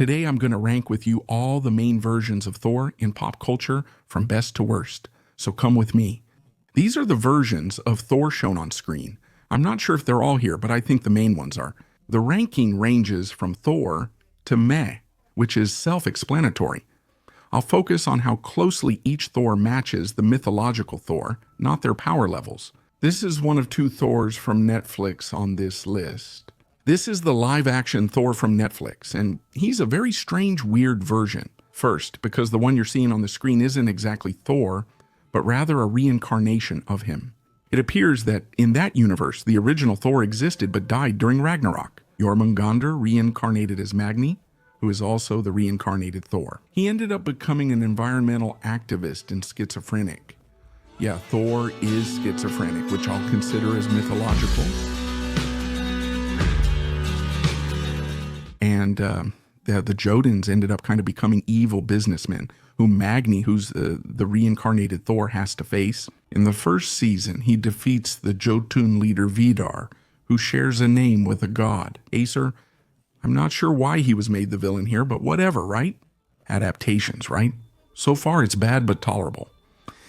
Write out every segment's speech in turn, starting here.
Today I'm going to rank with you all the main versions of Thor in pop culture from best to worst. So come with me. These are the versions of Thor shown on screen. I'm not sure if they're all here, but I think the main ones are. The ranking ranges from Thor to meh, which is self-explanatory. I'll focus on how closely each Thor matches the mythological Thor, not their power levels. This is one of two Thors from Netflix on this list. This is the live-action Thor from Netflix, and he's a very strange, weird version. First, because the one you're seeing on the screen isn't exactly Thor, but rather a reincarnation of him. It appears that in that universe, the original Thor existed but died during Ragnarok. Jormungandr reincarnated as Magni, who is also the reincarnated Thor. He ended up becoming an environmental activist and schizophrenic. Yeah, Thor is schizophrenic, which I'll consider as mythological. And the Jotuns ended up kind of becoming evil businessmen who Magni, who's the reincarnated Thor, has to face. In the first season, he defeats the Jotun leader Vidar, who shares a name with a god. Acer, I'm not sure why he was made the villain here, but whatever, right? Adaptations, right? So far, it's bad but tolerable.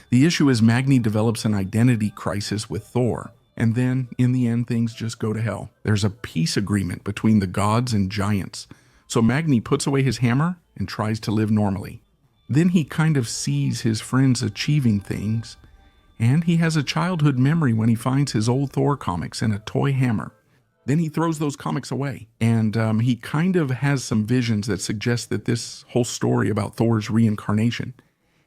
The issue is Magni develops an identity crisis with Thor, and then, in the end, things just go to hell. There's a peace agreement between the gods and giants, so Magni puts away his hammer and tries to live normally. Then he kind of sees his friends achieving things, and he has a childhood memory when he finds his old Thor comics and a toy hammer. Then he throws those comics away, and he kind of has some visions that suggest that this whole story about Thor's reincarnation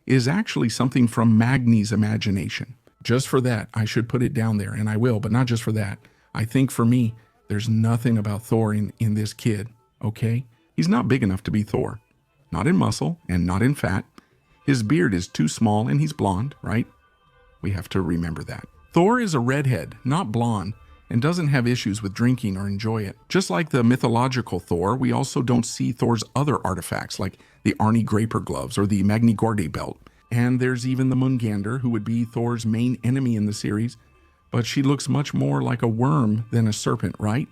is actually something from Magni's imagination. Just for that, I should put it down there, and I will, but not just for that. I think for me, there's nothing about Thor in this kid, okay? He's not big enough to be Thor. Not in muscle and not in fat. His beard is too small and he's blonde, right? We have to remember that. Thor is a redhead, not blonde, and doesn't have issues with drinking or enjoy it. Just like the mythological Thor, we also don't see Thor's other artifacts like the Arnie Graper gloves or the Magni Gordy belt. And there's even the Mungandr, who would be Thor's main enemy in the series, but she looks much more like a worm than a serpent, right?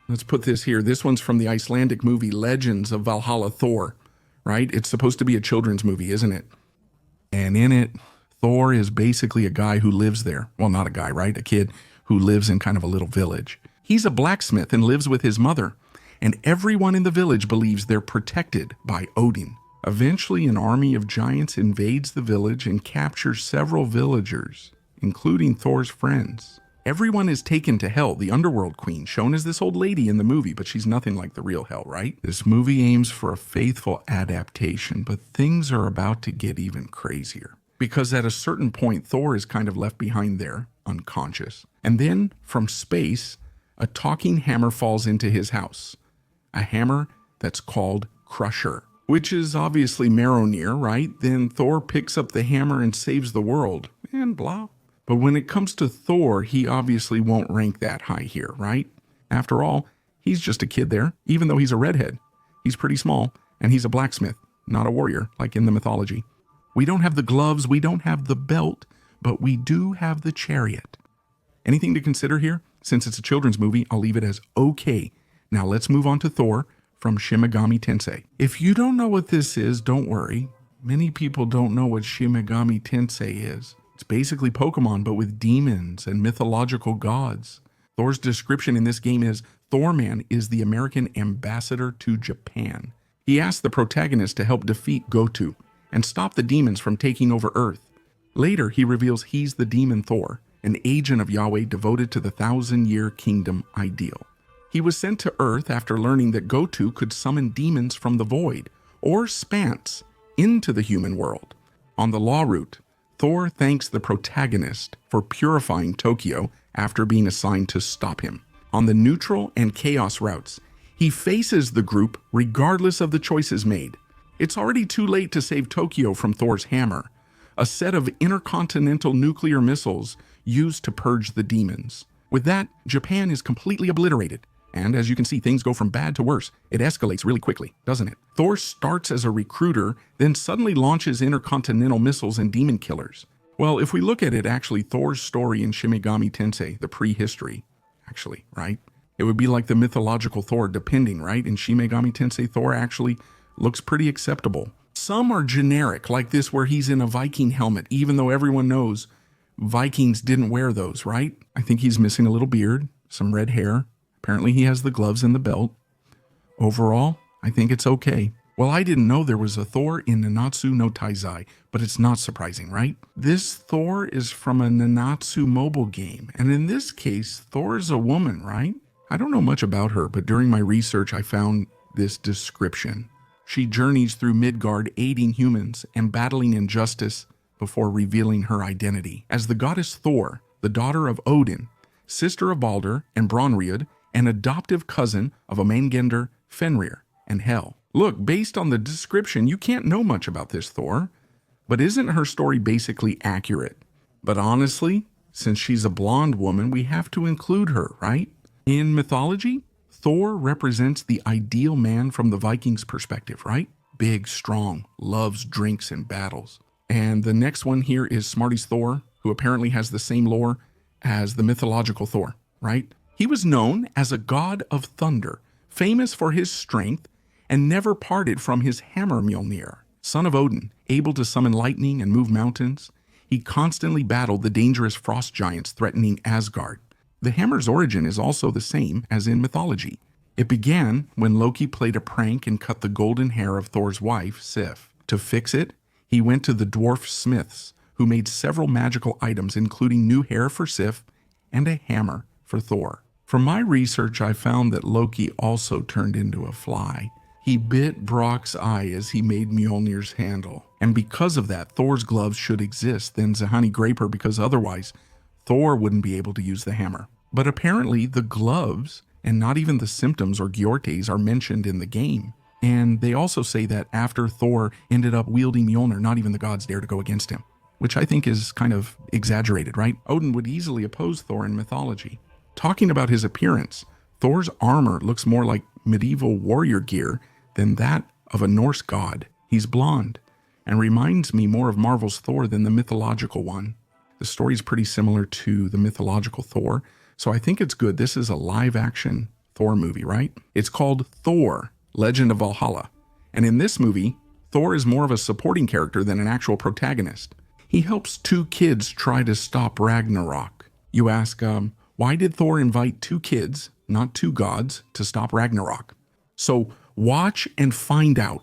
Let's put this here. This one's from the Icelandic movie Legends of Valhalla Thor, right? It's supposed to be a children's movie, isn't it? And in it, Thor is basically a guy who lives there. Well, not a guy, right? A kid who lives in kind of a little village. He's a blacksmith and lives with his mother, and everyone in the village believes they're protected by Odin. Eventually, an army of giants invades the village and captures several villagers, including Thor's friends. Everyone is taken to Hel, the underworld queen, shown as this old lady in the movie, but she's nothing like the real Hel, right? This movie aims for a faithful adaptation, but things are about to get even crazier. Because at a certain point, Thor is kind of left behind there, unconscious. And then, from space, a talking hammer falls into his house. A hammer that's called Crusher, which is obviously Mjolnir, right? Then Thor picks up the hammer and saves the world, and blah. But when it comes to Thor, he obviously won't rank that high here, right? After all, he's just a kid there, even though he's a redhead. He's pretty small, and he's a blacksmith, not a warrior, like in the mythology. We don't have the gloves, we don't have the belt, but we do have the chariot. Anything to consider here? Since it's a children's movie, I'll leave it as okay. Now let's move on to Thor from Shin Megami Tensei. If you don't know what this is, don't worry. Many people don't know what Shin Megami Tensei is. It's basically Pokemon, but with demons and mythological gods. Thor's description in this game is, Thorman is the American ambassador to Japan. He asks the protagonist to help defeat Gotu and stop the demons from taking over Earth. Later, he reveals he's the demon Thor, an agent of Yahweh devoted to the 1,000-year kingdom ideal. He was sent to Earth after learning that Gotu could summon demons from the void, or spants, into the human world. On the law route, Thor thanks the protagonist for purifying Tokyo after being assigned to stop him. On the neutral and chaos routes, he faces the group regardless of the choices made. It's already too late to save Tokyo from Thor's hammer, a set of intercontinental nuclear missiles used to purge the demons. With that, Japan is completely obliterated. And as you can see, things go from bad to worse. It escalates really quickly, doesn't it? Thor starts as a recruiter, then suddenly launches intercontinental missiles and demon killers. Well, if we look at it, actually, Thor's story in Shin Megami Tensei, the prehistory, actually, right? It would be like the mythological Thor, depending, right? In Shin Megami Tensei, Thor actually looks pretty acceptable. Some are generic, like this where he's in a Viking helmet, even though everyone knows Vikings didn't wear those, right? I think he's missing a little beard, some red hair. Apparently he has the gloves and the belt. Overall, I think it's okay. Well, I didn't know there was a Thor in Nanatsu no Taizai, but it's not surprising, right? This Thor is from a Nanatsu mobile game, and in this case, Thor is a woman, right? I don't know much about her, but during my research, I found this description. She journeys through Midgard aiding humans and battling injustice before revealing her identity. As the goddess Thor, the daughter of Odin, sister of Balder and Bronriad, and adoptive cousin of Amangender, Fenrir, and Hel. Look, based on the description, you can't know much about this Thor, but isn't her story basically accurate? But honestly, since she's a blonde woman, we have to include her, right? In mythology, Thor represents the ideal man from the Vikings' perspective, right? Big, strong, loves drinks and battles. And the next one here is Smarty's Thor, who apparently has the same lore as the mythological Thor, right? He was known as a god of thunder, famous for his strength, and never parted from his hammer Mjolnir. Son of Odin, able to summon lightning and move mountains, he constantly battled the dangerous frost giants threatening Asgard. The hammer's origin is also the same as in mythology. It began when Loki played a prank and cut the golden hair of Thor's wife, Sif. To fix it, he went to the dwarf smiths, who made several magical items, including new hair for Sif and a hammer for Thor. From my research, I found that Loki also turned into a fly. He bit Brock's eye as he made Mjolnir's handle. And because of that, Thor's gloves should exist, then Zahani grape her, because otherwise Thor wouldn't be able to use the hammer. But apparently the gloves, and not even the symptoms or Gjortes, are mentioned in the game. And they also say that after Thor ended up wielding Mjolnir, not even the gods dare to go against him, which I think is kind of exaggerated, right? Odin would easily oppose Thor in mythology. Talking about his appearance, Thor's armor looks more like medieval warrior gear than that of a Norse god. He's blonde and reminds me more of Marvel's Thor than the mythological one. The story is pretty similar to the mythological Thor, so I think it's good. This is a live-action Thor movie, right? It's called Thor, Legend of Valhalla. And in this movie, Thor is more of a supporting character than an actual protagonist. He helps two kids try to stop Ragnarok. You ask, why did Thor invite two kids, not two gods, to stop Ragnarok? So watch and find out,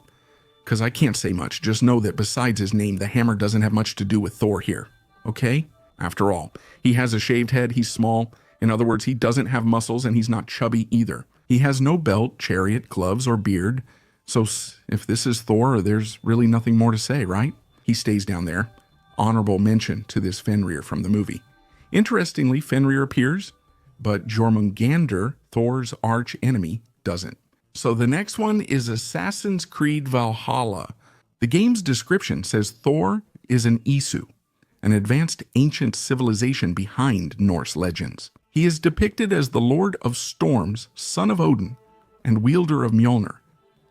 because I can't say much. Just know that besides his name, the hammer doesn't have much to do with Thor here, okay? After all, he has a shaved head, he's small. In other words, he doesn't have muscles and he's not chubby either. He has no belt, chariot, gloves, or beard. So if this is Thor, there's really nothing more to say, right? He stays down there. Honorable mention to this Fenrir from the movie. Interestingly, Fenrir appears, but Jormungandr, Thor's arch enemy, doesn't. So the next one is Assassin's Creed Valhalla. The game's description says Thor is an Isu, an advanced ancient civilization behind Norse legends. He is depicted as the Lord of Storms, son of Odin, and wielder of Mjolnir,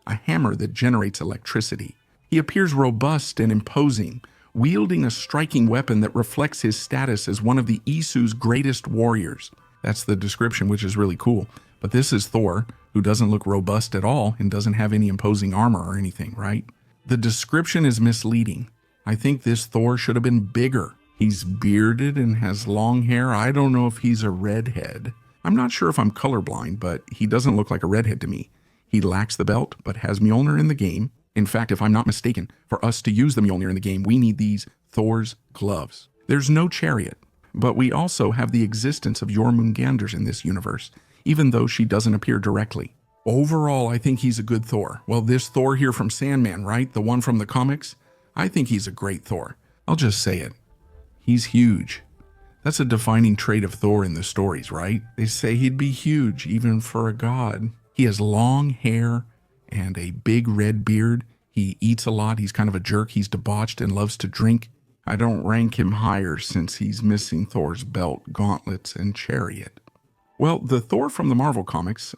a hammer that generates electricity. He appears robust and imposing, wielding a striking weapon that reflects his status as one of the Isu's greatest warriors. That's the description, which is really cool. But this is Thor, who doesn't look robust at all and doesn't have any imposing armor or anything, right? The description is misleading. I think this Thor should have been bigger. He's bearded and has long hair. I don't know if he's a redhead. I'm not sure if I'm colorblind, but he doesn't look like a redhead to me. He lacks the belt, but has Mjolnir in the game. In fact, if I'm not mistaken, for us to use the Mjolnir in the game, we need these Thor's gloves. There's no chariot, but we also have the existence of Jormungandrs in this universe, even though she doesn't appear directly. Overall, I think he's a good Thor. Well, this Thor here from Sandman, right? The one from the comics? I think he's a great Thor. I'll just say it. He's huge. That's a defining trait of Thor in the stories, right? They say he'd be huge, even for a god. He has long hair and a big red beard. He eats a lot. He's kind of a jerk. He's debauched and loves to drink. I don't rank him higher since he's missing Thor's belt, gauntlets, and chariot. Well, the Thor from the Marvel comics,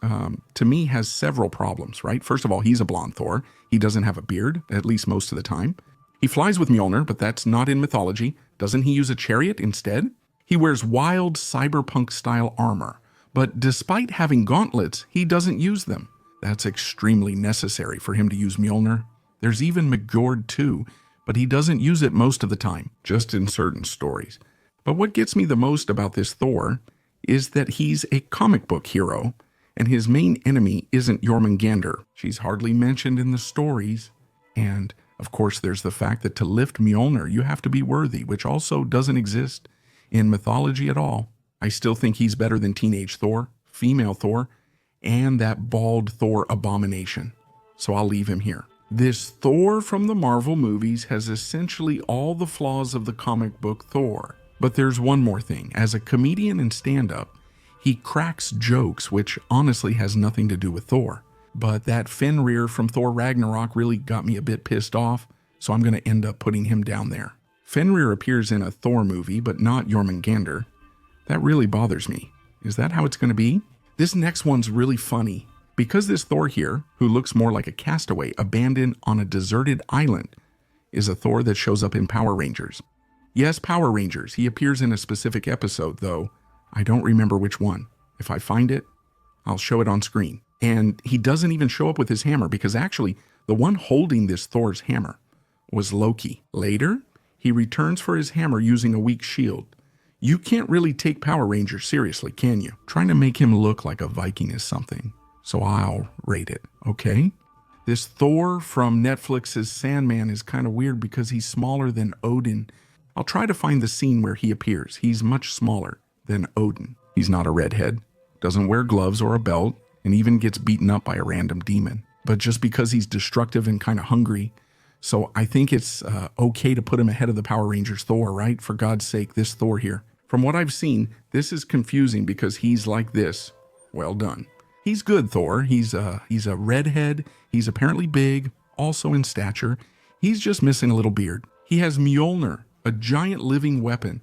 to me, has several problems, right? First of all, he's a blonde Thor. He doesn't have a beard, at least most of the time. He flies with Mjolnir, but that's not in mythology. Doesn't he use a chariot instead? He wears wild cyberpunk-style armor, but despite having gauntlets, he doesn't use them. That's extremely necessary for him to use Mjolnir. There's even Mjord too, but he doesn't use it most of the time, just in certain stories. But what gets me the most about this Thor is that he's a comic book hero, and his main enemy isn't Jormungandr. She's hardly mentioned in the stories. And, of course, there's the fact that to lift Mjolnir, you have to be worthy, which also doesn't exist in mythology at all. I still think he's better than teenage Thor, female Thor, and that bald Thor abomination. So I'll leave him here. This Thor from the Marvel movies has essentially all the flaws of the comic book Thor. But there's one more thing. As a comedian and stand-up, he cracks jokes, which honestly has nothing to do with Thor. But that Fenrir from Thor Ragnarok really got me a bit pissed off, so I'm going to end up putting him down there. Fenrir appears in a Thor movie, but not Jormungandr. That really bothers me. Is that how it's going to be? This next one's really funny. Because this Thor here, who looks more like a castaway abandoned on a deserted island, is a Thor that shows up in Power Rangers. Yes, Power Rangers. He appears in a specific episode, though I don't remember which one. If I find it, I'll show it on screen. And he doesn't even show up with his hammer, because actually, the one holding this Thor's hammer was Loki. Later, he returns for his hammer using a weak shield. You can't really take Power Rangers seriously, can you? Trying to make him look like a Viking is something. So I'll rate it, okay? This Thor from Netflix's Sandman is kind of weird because he's smaller than Odin. I'll try to find the scene where he appears. He's much smaller than Odin. He's not a redhead, doesn't wear gloves or a belt, and even gets beaten up by a random demon. But just because he's destructive and kind of hungry, so I think it's okay to put him ahead of the Power Rangers Thor, right? For God's sake, this Thor here. From what I've seen, this is confusing because he's like this. Well done. He's good, Thor. He's a redhead. He's apparently big, also in stature. He's just missing a little beard. He has Mjolnir, a giant living weapon.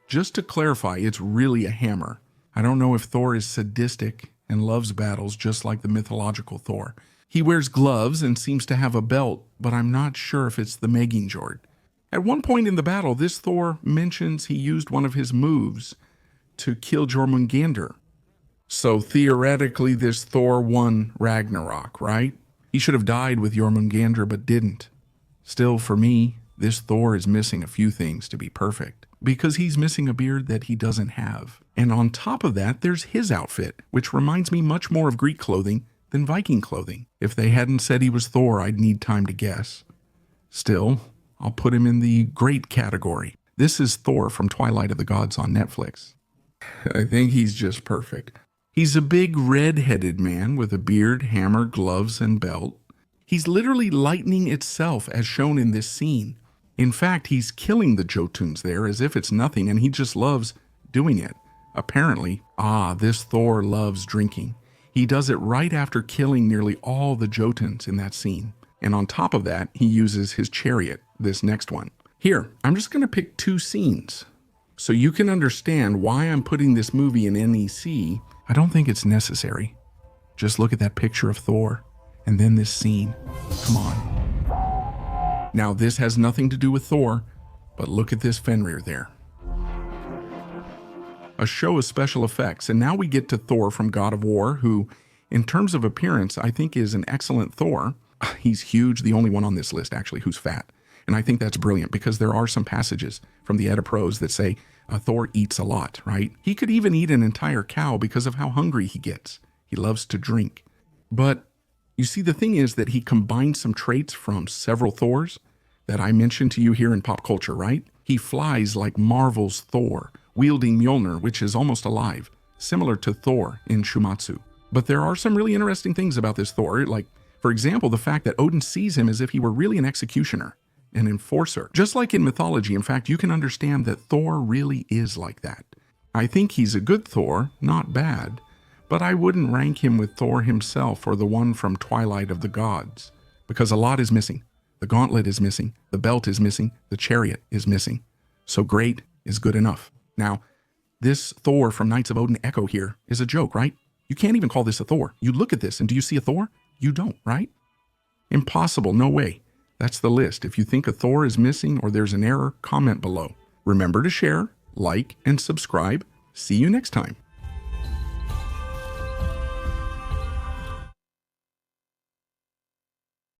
Just to clarify, it's really a hammer. I don't know if Thor is sadistic and loves battles just like the mythological Thor. He wears gloves and seems to have a belt, but I'm not sure if it's the Megami. At one point in the battle, this Thor mentions he used one of his moves to kill Jormungandr. So theoretically, this Thor won Ragnarok, right? He should have died with Jormungandr, but didn't. Still, for me, this Thor is missing a few things to be perfect, because he's missing a beard that he doesn't have. And on top of that, there's his outfit, which reminds me much more of Greek clothing than Viking clothing. If they hadn't said he was Thor, I'd need time to guess. Still, I'll put him in the great category. This is Thor from Twilight of the Gods on Netflix. I think he's just perfect. He's a big red-headed man with a beard, hammer, gloves, and belt. He's literally lightning itself as shown in this scene. In fact, he's killing the Jotuns there as if it's nothing, and he just loves doing it. Apparently, this Thor loves drinking. He does it right after killing nearly all the Jotuns in that scene. And on top of that, he uses his chariot, this next one. Here, I'm just going to pick two scenes so you can understand why I'm putting this movie in NEC. I don't think it's necessary. Just look at that picture of Thor, and then this scene. Come on. Now, this has nothing to do with Thor, but look at this Fenrir there. A show of special effects, and now we get to Thor from God of War, who, in terms of appearance, I think is an excellent Thor. He's huge, the only one on this list, actually, who's fat. And I think that's brilliant, because there are some passages from the Edda Prose that say Thor eats a lot, right? He could even eat an entire cow because of how hungry he gets. He loves to drink. But you see, the thing is that he combines some traits from several Thors that I mentioned to you here in pop culture, right? He flies like Marvel's Thor, wielding Mjolnir, which is almost alive, similar to Thor in Shumatsu. But there are some really interesting things about this Thor, like, for example, the fact that Odin sees him as if he were really an executioner, an enforcer. Just like in mythology, in fact, you can understand that Thor really is like that. I think he's a good Thor, not bad, but I wouldn't rank him with Thor himself or the one from Twilight of the Gods, because a lot is missing. The gauntlet is missing, the belt is missing, the chariot is missing. So great is good enough. Now, this Thor from Knights of Odin Echo here is a joke, right? You can't even call this a Thor. You look at this and do you see a Thor? You don't, right? Impossible, no way. That's the list. If you think a Thor is missing or there's an error, comment below. Remember to share, like, and subscribe. See you next time.